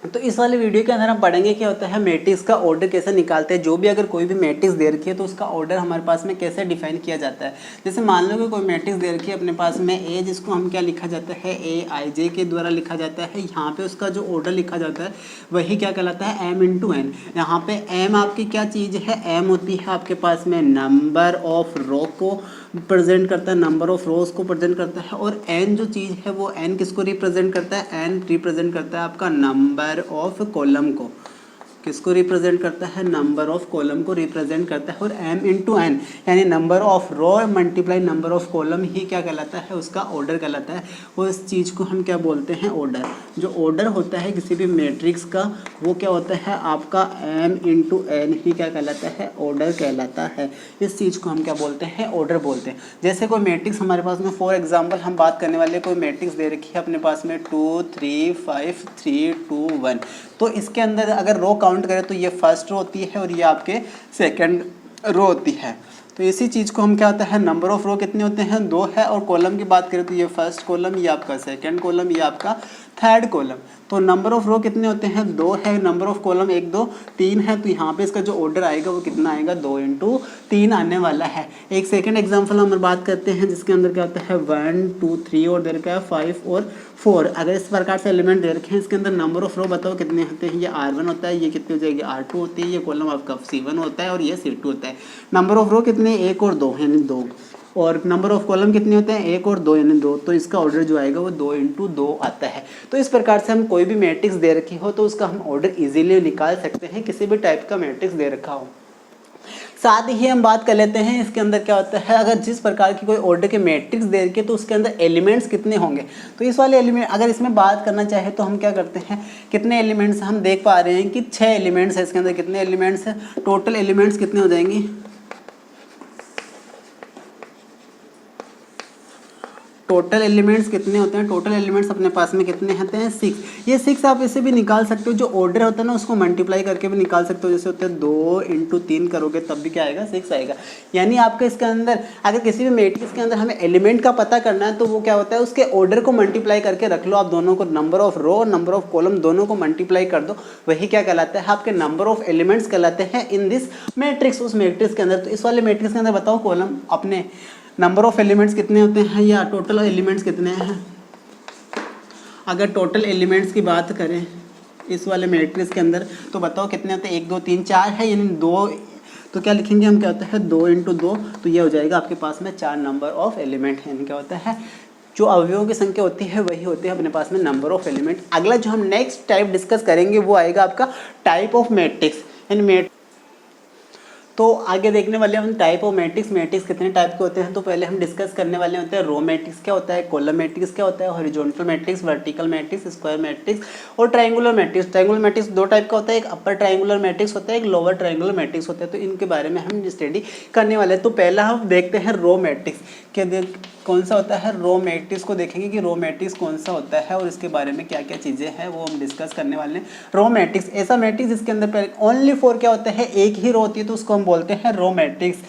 तो इस वाले वीडियो के अंदर हम पढ़ेंगे क्या होता है मैट्रिक्स का ऑर्डर कैसे निकालते हैं। जो भी अगर कोई भी मैट्रिक्स दे रखी है तो उसका ऑर्डर हमारे पास में कैसे डिफाइन किया जाता है। जैसे मान लो कि कोई मैट्रिक्स दे रखी है अपने पास में ए, जिसको हम क्या लिखा जाता है ए आई जे के द्वारा लिखा जाता है। यहाँ पे उसका जो ऑर्डर लिखा जाता है वही क्या कहलाता है एम इंटू एन। यहाँ पे एम आपकी क्या चीज़ है, एम होती है आपके पास में नंबर ऑफ रो को प्रेजेंट करता है, नंबर ऑफ रोज को प्रेजेंट करता है। और एन जो चीज़ है वो एन किसको रिप्रेजेंट करता है, एन रिप्रेजेंट करता है आपका नंबर ऑफ कॉलम को। किसको रिप्रेजेंट करता है, नंबर ऑफ कॉलम को रिप्रेजेंट करता है। और m इंटू एन यानी number of row multiply number of column ही क्या कहलाता है, उसका ऑर्डर कहलाता है। और इस चीज़ को हम क्या बोलते हैं, ऑर्डर। जो ऑर्डर होता है किसी भी मैट्रिक्स का वो क्या होता है आपका m इंटू एन ही क्या कहलाता है, ऑर्डर कहलाता है। इस चीज़ को हम क्या बोलते हैं, ऑर्डर बोलते हैं। जैसे कोई मैट्रिक्स हमारे पास में फॉर एग्जाम्पल हम बात करने वाले, कोई मैट्रिक्स दे रखी है अपने पास में 2 3 5 3 2 1। तो इसके अंदर अगर रो काउंट करें तो ये फर्स्ट रो होती है और ये आपके सेकंड रो होती है। तो इसी चीज़ को हम क्या होता है, नंबर ऑफ रो कितने होते हैं, 2 है। और कॉलम की बात करें तो ये फर्स्ट कॉलम, ये आपका सेकंड कॉलम, ये आपका थर्ड कॉलम। तो नंबर ऑफ रो कितने होते हैं, 2 है। नंबर ऑफ कॉलम 1 2 3 है। तो यहाँ पे इसका जो ऑर्डर आएगा वो कितना आएगा, 2 इंटू 3 आने वाला है। एक सेकंड एग्जाम्पल हम बात करते हैं जिसके अंदर क्या होता है 1 2 3 और दे रखा है 5 और 4। अगर इस प्रकार से एलिमेंट दे रखे हैं इसके अंदर नंबर ऑफ रो बताओ कितने होते हैं, ये R1 होता है, ये कितनी हो जाएगी R2 होती है, ये कॉलम आपका C1 होता है और ये C2 होता है। नंबर ऑफ रो कितने, 1 और 2 यानी 2। और नंबर ऑफ कॉलम कितने होते हैं, 1 और 2 यानी 2। तो इसका ऑर्डर जो आएगा वो 2 इंटू 2 आता है। तो इस प्रकार से हम कोई भी मैट्रिक्स दे रखी हो तो उसका हम ऑर्डर इजीली निकाल सकते हैं, किसी भी टाइप का मैट्रिक्स दे रखा हो। साथ ही हम बात कर लेते हैं इसके अंदर क्या होता है, अगर जिस प्रकार की कोई ऑर्डर के मैट्रिक्स दे रखी है तो उसके अंदर एलिमेंट्स कितने होंगे। तो इस वाले एलिमेंट अगर इसमें बात करना चाहे तो हम क्या करते हैं, कितने एलिमेंट्स हम देख पा रहे हैं कि 6 एलिमेंट्स है। इसके अंदर कितने एलिमेंट्स है, टोटल एलिमेंट्स कितने हो जाएंगे, टोटल एलिमेंट्स कितने होते हैं, टोटल एलिमेंट्स अपने पास में कितने होते हैं, 6। ये 6 आप इसे भी निकाल सकते हो, जो ऑर्डर होता है ना उसको मल्टीप्लाई करके भी निकाल सकते हो। जैसे होते हैं 2 इंटू 3 करोगे तब भी क्या आएगा, 6 आएगा। यानी आपके इसके अंदर अगर किसी भी मैट्रिक्स के अंदर हमें एलिमेंट का पता करना है तो वो क्या होता है, उसके ऑर्डर को मल्टीप्लाई करके रख लो आप दोनों को, नंबर ऑफ रो और नंबर ऑफ कॉलम दोनों को मल्टीप्लाई कर दो, वही क्या कहलाता है आपके नंबर ऑफ एलिमेंट्स कहलाते हैं इन दिस मैट्रिक्स, उस मैट्रिक्स के अंदर। तो इस वाले मैट्रिक्स के अंदर बताओ कॉलम अपने नंबर ऑफ एलिमेंट्स कितने होते हैं या टोटल एलिमेंट्स कितने हैं। अगर टोटल एलिमेंट्स की बात करें इस वाले मैट्रिक्स के अंदर तो बताओ कितने होते हैं, 1 2 3 4 है, यानी 2। तो क्या लिखेंगे हम, क्या होता है 2 इंटू 2। तो ये हो जाएगा आपके पास में 4 नंबर ऑफ एलिमेंट। यानी क्या होता है, जो अवयवों की संख्या होती है वही होती है अपने पास में नंबर ऑफ एलिमेंट। अगला जो हम नेक्स्ट टाइप डिस्कस करेंगे वो आएगा आपका टाइप ऑफ मैट्रिक्स। यानी तो आगे देखने वाले हम टाइप ऑफ मैट्रिक्स, मैट्रिक्स कितने टाइप के होते हैं। तो पहले हम डिस्कस करने वाले होते हैं रो मैट्रिक्स क्या होता है, कॉलम मैट्रिक्स क्या होता है, horizontal matrix, vertical matrix, square matrix और triangular matrix. Triangular matrix 2 type का होता है, एक अपर ट्रायंगुलर मैट्रिक्स होता है, एक लोअर ट्रायंगुलर मैट्रिक्स होता है। तो इनके बारे में हम स्टडी करने वाले हैं। तो पहला हम देखते हैं रो मैट्रिक्स, क्या कौन सा होता है, रो मैट्रिक्स को देखेंगे कि रो मैट्रिक्स कौन सा होता है और इसके बारे में क्या क्या चीज़ें हैं वो हम डिस्कस करने वाले हैं। रो मैट्रिक्स ऐसा मैट्रिक्स जिसके अंदर ओनली 4 क्या होता है, एक ही रो होती है, तो उसको हम बोलते हैं रो मैट्रिक्स।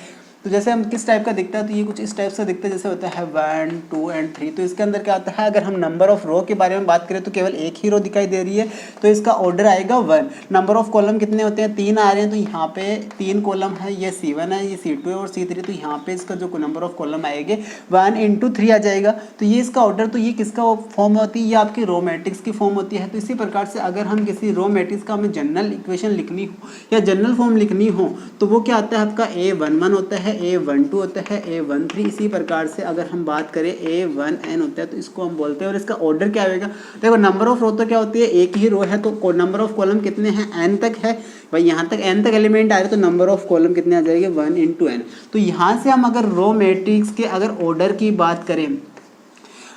तो जैसे हम किस टाइप का दिखता है, तो ये कुछ इस टाइप से दिखता है, जैसे होता है 1 2 एंड 3। तो इसके अंदर क्या होता है, अगर हम नंबर ऑफ रो के बारे में बात करें तो केवल एक ही रो दिखाई दे रही है, तो इसका ऑर्डर आएगा 1। नंबर ऑफ कॉलम कितने होते हैं, 3 आ रहे हैं, तो यहाँ पे 3 कॉलम है, ये C1 है, ये C2 है और C3। तो यहाँ पे इसका जो नंबर ऑफ कॉलम आएंगे 1 इंटू 3 आ जाएगा। तो ये इसका ऑर्डर, तो ये किसका फॉर्म होती है, ये आपकी रो मैट्रिक्स की फॉर्म होती है। तो इसी प्रकार से अगर हम किसी रो मैट्रिक्स का हमें जनरल इक्वेशन लिखनी हो या जनरल फॉर्म लिखनी हो तो वो क्या आता है आपका A11 होता है, A12 होता है, A13। इसी प्रकार से अगर हम बात करें A1n होता है, तो इसको हम बोलते हैं। और इसका ऑर्डर क्या होगा, देखो नंबर ऑफ रो तो क्या होती है, एक ही रो है, तो नंबर ऑफ कॉलम कितने हैं, n तक है भाई, यहाँ तक n तक एलिमेंट आ रहे, तो नंबर ऑफ कॉलम कितने आ जाएंगे, 1 इंटू n। तो यहाँ से हम अगर रो मैट्रिक्स के अगर ऑर्डर की बात करें,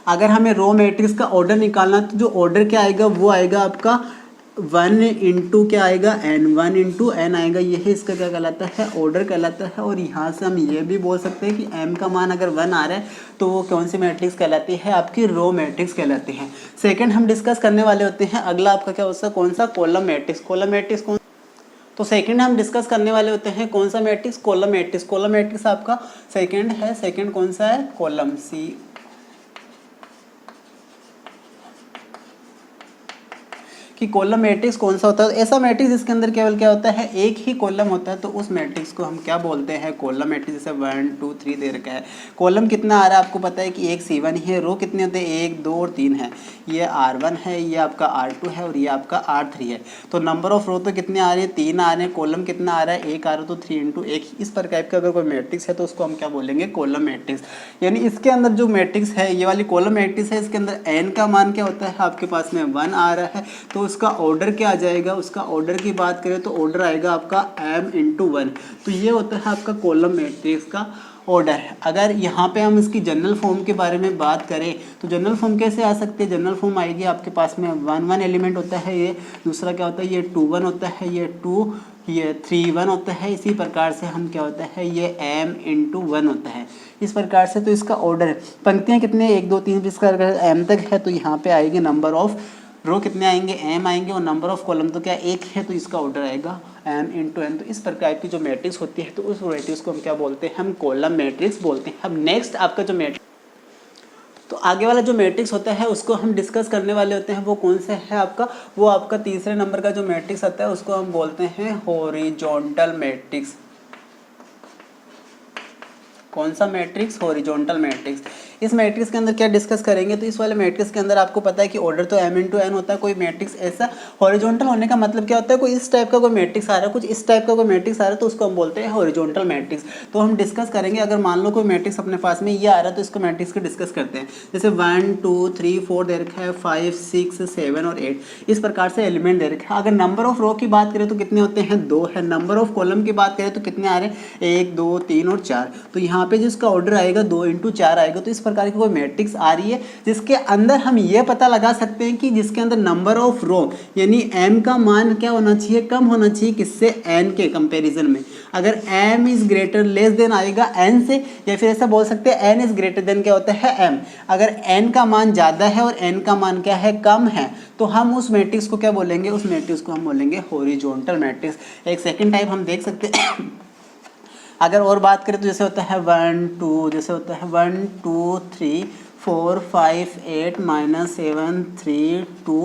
अगर हमें रो मैट्रिक्स का ऑर्डर निकालना तो जो ऑर्डर क्या आएगा वो आएगा आपका 1 इंटू क्या आएगा, n, 1 इंटू n आएगा। यही इसका क्या कहलाता है, ऑर्डर कहलाता है। और यहाँ से हम ये भी बोल सकते हैं कि m का मान अगर 1 आ रहा है तो वो कौन सी मैट्रिक्स कहलाती है, आपकी रो मैट्रिक्स कहलाती है। सेकंड हम डिस्कस करने वाले होते हैं, अगला आपका क्या होता है, कौन सा, कॉलम मैट्रिक्स। कॉलम मैट्रिक्स कौन, तो सेकंड हम डिस्कस करने वाले होते हैं कौन सा matrix, column matrix. Column matrix आपका सेकंड है, सेकंड कौन सा है, कॉलम सी। कि कॉलम मैट्रिक्स कौन सा होता है। ऐसा मैट्रिक्स जिसके अंदर केवल क्या होता है, एक ही कॉलम होता है, तो उस मैट्रिक्स को हम क्या बोलते हैं, कॉलम मैट्रिक्स। जैसे 1 2 3 दे रखा है, कॉलम कितना आ रहा है आपको पता है कि एक C1 ही है, रो कितने होते हैं 1 2 और 3 है, ये R1 है, ये आपका R2 है और ये आपका R3 है। तो नंबर ऑफ रो तो कितने आ रहे हैं, 3 आ रहे हैं, कॉलम कितना आ रहा है, एक आ रहा है, तो 3 × 1। इस प्रकार का अगर कोई मैट्रिक्स है तो उसको हम क्या बोलेंगे, कॉलम मैट्रिक्स। यानी इसके अंदर जो मैट्रिक्स है, ये वाली कॉलम मैट्रिक्स है, इसके अंदर n का मान क्या होता है, आपके पास में 1 आ रहा है, तो उसका ऑर्डर क्या आ जाएगा, उसका ऑर्डर की बात करें तो ऑर्डर आएगा आपका m × 1। तो ये होता है आपका कॉलम मैट्रिक्स का ऑर्डर। अगर यहाँ पे हम इसकी जनरल फॉर्म के बारे में बात करें तो जनरल फॉर्म कैसे आ सकते हैं, जनरल फॉर्म आएगी आपके पास में 1 1 एलिमेंट होता है, ये दूसरा क्या होता है, ये 2 1 होता है, ये 2 ये 3 1 होता है। इसी प्रकार से हम क्या होता है, ये m × 1 होता है, इस प्रकार से। तो इसका ऑर्डर पंक्तियाँ कितने 1 2 3 इसका अगर m तक है तो यहाँ पे आएगी नंबर ऑफ रो कितने आएंगे, m आएंगे, और नंबर ऑफ कॉलम तो क्या एक है, तो इसका ऑर्डर आएगा m × n। तो इस प्रकार की जो मैट्रिक्स होती है तो उस मैट्रिक्स को हम क्या बोलते हैं, हम कॉलम मैट्रिक्स बोलते हैं। अब नेक्स्ट आपका जो मैट्रिक्स, तो आगे वाला जो मैट्रिक्स होता है उसको हम डिस्कस करने वाले होते हैं, वो कौन सा है आपका, वो आपका तीसरे नंबर का जो मैट्रिक्स आता है उसको हम बोलते हैं हॉरिजॉन्टल मैट्रिक्स। कौन सा मैट्रिक्स, हॉरिजॉन्टल मैट्रिक्स। इस मैट्रिक्स के अंदर क्या डिस्कस करेंगे, तो इस वाले मैट्रिक्स के अंदर आपको पता है कि ऑर्डर तो m × n होता है। कोई मैट्रिक्स ऐसा हॉरिजॉन्टल होने का मतलब क्या होता है, कोई इस टाइप का कोई मैट्रिक्स आ रहा है, कुछ इस टाइप का कोई मैट्रिक्स आ रहा है, तो उसको हम बोलते हैं हॉरिजॉन्टल मैट्रिक्स। तो हम डिस्कस करेंगे, अगर मान लो कोई मैट्रिक्स अपने पास में ये आ रहा है तो इसको मैट्रिक्स को डिस्कस करते हैं। जैसे 1 2 3 4 दे रखा है, 5 6 7 और 8 इस प्रकार से एलिमेंट दे रखा है। अगर नंबर ऑफ रो की बात करें तो कितने होते हैं, 2 है। नंबर ऑफ कॉलम की बात करें तो कितने आ रहे हैं, 1 2 3 और 4। तो यहाँ पे जिसका ऑर्डर आएगा 2 × 4 आएगा। तो इस प्रकार की कोई मैट्रिक्स आ रही है जिसके अंदर हम ये पता लगा सकते हैं कि जिसके अंदर नंबर ऑफ रो यानी m का मान क्या होना चाहिए, कम होना चाहिए, किससे, n के कंपैरिजन में। अगर m is greater less than आएगा n से, या फिर ऐसा बोल सकते हैं n इज ग्रेटर देन क्या होता है m। अगर n का मान ज़्यादा है और n का मान क्या है, कम है, तो हम उस मैट्रिक्स को क्या बोलेंगे, उस मैट्रिक्स को हम बोलेंगे हॉरिजॉन्टल मैट्रिक्स। एक सेकेंड टाइप हम देख सकते हैं अगर और बात करें तो जैसे होता है 1 2, जैसे होता है 1 2 3 4 5 8 -7 3 2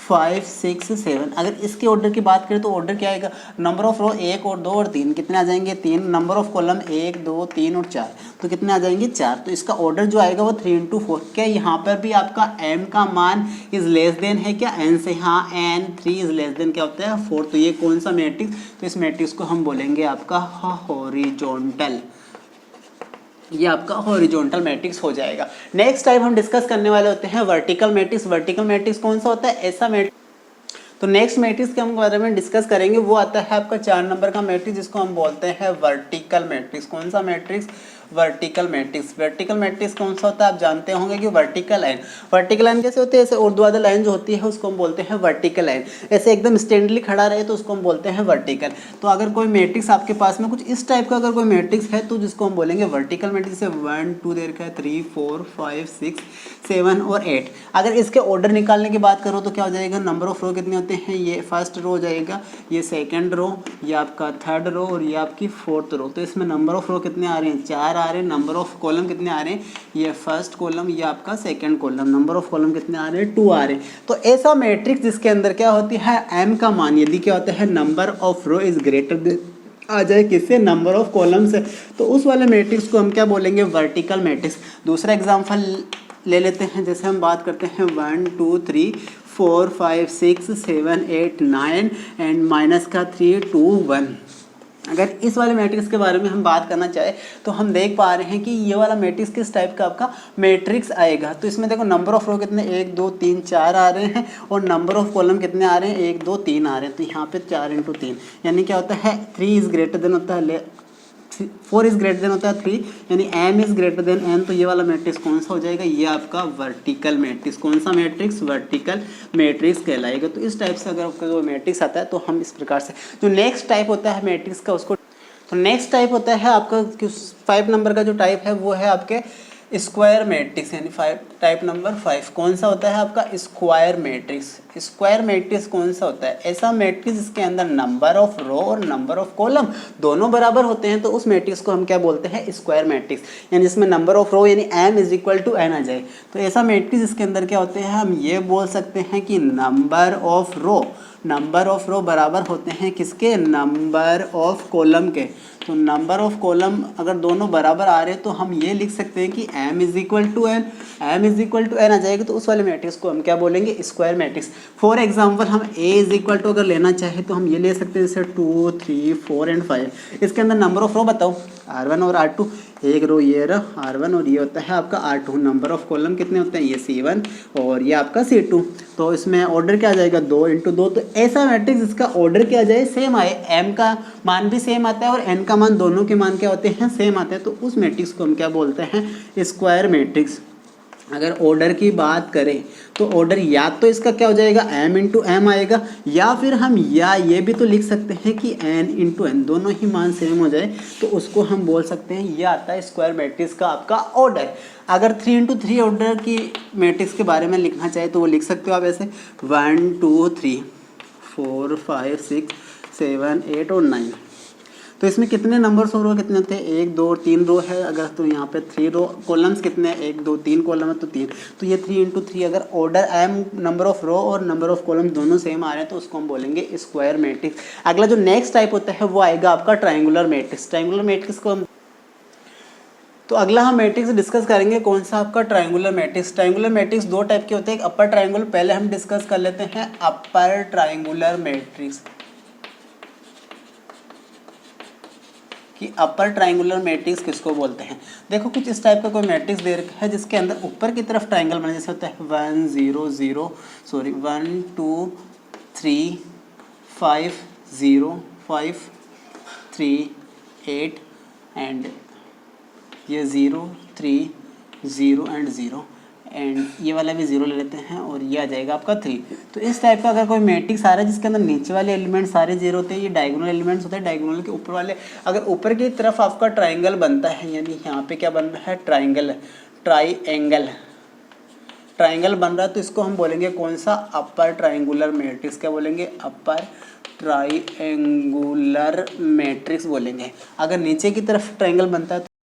5 6 7। अगर इसके ऑर्डर की बात करें तो ऑर्डर क्या आएगा, नंबर ऑफ रो 1 और 2 और 3 कितने आ जाएंगे, 3। नंबर ऑफ कॉलम 1 2 3 और 4 तो कितने आ जाएंगे, 4। तो इसका ऑर्डर जो आएगा वो 3 × 4। क्या यहाँ पर भी आपका m का मान इज लेस देन है क्या, n से, हाँ n 3 इज लेस देन क्या होता है, 4। तो ये कौन सा मैट्रिक्स, तो इस मैट्रिक्स को हम बोलेंगे आपका हॉरिजॉन्टल। ये आपका हॉरिजॉन्टल मैट्रिक्स हो जाएगा। नेक्स्ट टाइप हम डिस्कस करने वाले होते हैं वर्टिकल मैट्रिक्स। वर्टिकल मैट्रिक्स कौन सा होता है, ऐसा मैट्रिक्स। तो नेक्स्ट मैट्रिक्स के हम बारे में डिस्कस करेंगे, वो आता है आपका 4 नंबर का मैट्रिक्स जिसको हम बोलते हैं वर्टिकल मैट्रिक्स। कौन सा matrix, vertical matrix. Vertical matrix कौन सा होता है आप जानते होंगे कि वर्टिकल लाइन। वर्टिकल लाइन कैसे होती है, ऐसे ऊर्ध्वाधर लाइन जो होती है उसको हम बोलते हैं वर्टिकल लाइन। ऐसे एकदम स्टैंडली खड़ा रहे तो उसको हम बोलते हैं वर्टिकल। तो अगर कोई मैट्रिक्स आपके पास में कुछ इस टाइप का अगर कोई मैट्रिक्स है तो जिसको हम बोलेंगे वर्टिकल मैट्रिक्स। जैसे 1 2 दे रखा है, 3 4 5 6 7 और 8। अगर इसके ऑर्डर निकालने की बात करो तो क्या हो जाएगा, नंबर ऑफ रो कितने होते हैं, ये फर्स्ट रो हो जाएगा, ये सेकंड रो, ये आपका थर्ड रो और ये आपकी फोर्थ रो। तो इसमें नंबर ऑफ रो कितने आ रहे हैं, 4 आ रहे हैं। नंबर ऑफ कॉलम कितने आ रहे हैं, ये फर्स्ट कॉलम, ये आपका second column. Number of column कितने आ रहे हैं, 2 आ रहे हैं। तो ऐसा मैट्रिक्स जिसके अंदर क्या होती है, m का मान यदि क्या होता है, number of row is greater than आ जाए किससे, नंबर ऑफ कॉलम से, तो उस वाले मैट्रिक्स को हम क्या बोलेंगे, वर्टिकल मैट्रिक्स। दूसरा एग्जाम्पल ले लेते हैं, जैसे हम बात करते हैं 1 2 3 4 5 6 7 8 9 एंड माइनस का 3 2 1। अगर इस वाले मैट्रिक्स के बारे में हम बात करना चाहें तो हम देख पा रहे हैं कि ये वाला मैट्रिक्स किस टाइप का आपका मैट्रिक्स आएगा। तो इसमें देखो नंबर ऑफ रो कितने 1 2 3 4 आ रहे हैं और नंबर ऑफ कॉलम कितने आ रहे हैं 1 2 3 आ रहे हैं। तो यहाँ पे 4 × 3 यानी क्या होता है 3 इज ग्रेटर देन होता है 4 इज ग्रेटर देन होता है 3 यानी m is greater then n। तो ये वाला मैट्रिक्स कौन सा हो जाएगा, ये आपका वर्टिकल मैट्रिक्स। कौन सा मैट्रिक्स, वर्टिकल मैट्रिक्स कहलाएगा। तो इस टाइप से अगर आपका जो मैट्रिक्स आता है तो हम इस प्रकार से, जो नेक्स्ट टाइप होता है मैट्रिक्स का उसको, तो नेक्स्ट टाइप होता है आपका 5 नंबर का जो टाइप है वो है आपके स्क्वायर मैट्रिक्स, यानी टाइप नंबर 5 कौन सा होता है आपका, स्क्वायर मैट्रिक्स। स्क्वायर मैट्रिक्स कौन सा होता है? ऐसा मैट्रिक्स जिसके अंदर नंबर ऑफ रो और नंबर ऑफ कॉलम दोनों बराबर होते हैं, तो उस मैट्रिक्स को हम क्या बोलते हैं? Square matrix. यानी जिसमें नंबर ऑफ रो यानी m is equal to n आ जाए, तो ऐसा मैट्रिक्स जिसके अंदर क्या होते हैं? हम ये बोल सकते हैं कि नंबर ऑफ रो बराबर होते हैं किसके? नंबर ऑफ कॉलम के। तो नंबर ऑफ कॉलम अगर दोनों बराबर आ रहे हैं तो हम ये लिख सकते हैं कि m is equal to n, m is equal to n आ जाएगा, तो उस वाले मैट्रिक्स को हम क्या बोलेंगे? Square matrix. फॉर एग्जांपल हम a इज इक्वल टू अगर लेना चाहे तो हम ये ले सकते हैं जैसे 2, 3, 4 एंड 5। इसके अंदर नंबर ऑफ रो बताओ, R1 और R2, एक रो ये रहा R1 और ये होता है आपका R2। नंबर ऑफ कॉलम कितने होते हैं? ये C1 और ये आपका C2। तो इसमें ऑर्डर क्या आ जाएगा? 2 इंटू 2। तो ऐसा मैट्रिक्स जिसका ऑर्डर क्या आ जाए? सेम आए, m का मान भी सेम आता है और n का मान, दोनों के मान क्या होते हैं? सेम आते हैं, तो उस मैट्रिक्स को हम क्या बोलते हैं? Square matrix. अगर ऑर्डर की बात करें तो ऑर्डर या तो इसका क्या हो जाएगा? m इंटू एम आएगा, या फिर हम या ये भी तो लिख सकते हैं कि n इंटू एन, दोनों ही मान सेम हो जाए तो उसको हम बोल सकते हैं ये आता है स्क्वायर मैट्रिक्स का आपका ऑर्डर। अगर 3 इंटू 3 ऑर्डर की मैट्रिक्स के बारे में लिखना चाहे तो वो लिख सकते हो आप ऐसे 1, 2, 3, 4, 5, 6, 7, 8 और 9। तो इसमें कितने नंबर्स और रो कितने होते हैं? 1, 2, 3 रो है अगर, तो यहाँ पे 3 रो, कॉलम्स कितने हैं? 1, 2, 3 कॉलम है तो 3। तो ये 3 इंटू 3 अगर ऑर्डर m नंबर ऑफ रो और नंबर ऑफ कॉलम दोनों सेम आ रहे हैं तो उसको हम बोलेंगे स्क्वायर मैट्रिक्स। अगला जो नेक्स्ट टाइप होता है वो आएगा आपका ट्राइंगुलर मैट्रिक्स। ट्राइंगुलर मैट्रिक्स को हम, तो अगला हम मैट्रिक्स डिस्कस करेंगे कौन सा? आपका ट्राइंगुलर मैट्रिक्स। ट्राइंगुलर मैट्रिक्स दो टाइप के होते हैं, एक अपर ट्राइंगुलर, पहले हम डिस्कस कर लेते हैं अपर ट्राइंगुलर मैट्रिक्स कि अपर ट्राइंगुलर मैट्रिक्स किसको बोलते हैं। देखो कुछ इस टाइप का कोई मैट्रिक्स दे रखा है जिसके अंदर ऊपर की तरफ ट्राइंगल बना, जैसे होता है 1, 0, 0, सॉरी 1, 2, 3, 5, 0, 5, 3, 8 एंड ये 0, 3, 0 एंड 0 एंड ये वाला भी 0 ले लेते हैं और ये आ जाएगा आपका 3। तो इस टाइप का अगर कोई मैट्रिक्स आ रहा है जिसके अंदर नीचे वाले एलिमेंट सारे 0 होते हैं, ये डायगोनल एलिमेंट्स होते हैं, डायगोनल के ऊपर वाले, अगर ऊपर की तरफ आपका ट्राइंगल बनता है, यानी यहाँ पे क्या बन रहा है? ट्राइंगल बन रहा है, तो इसको हम बोलेंगे कौन सा? Upper triangular matrix. क्या बोलेंगे? अपर ट्राइंगुलर मैट्रिक्स बोलेंगे। अगर नीचे की तरफ ट्राइंगल बनता है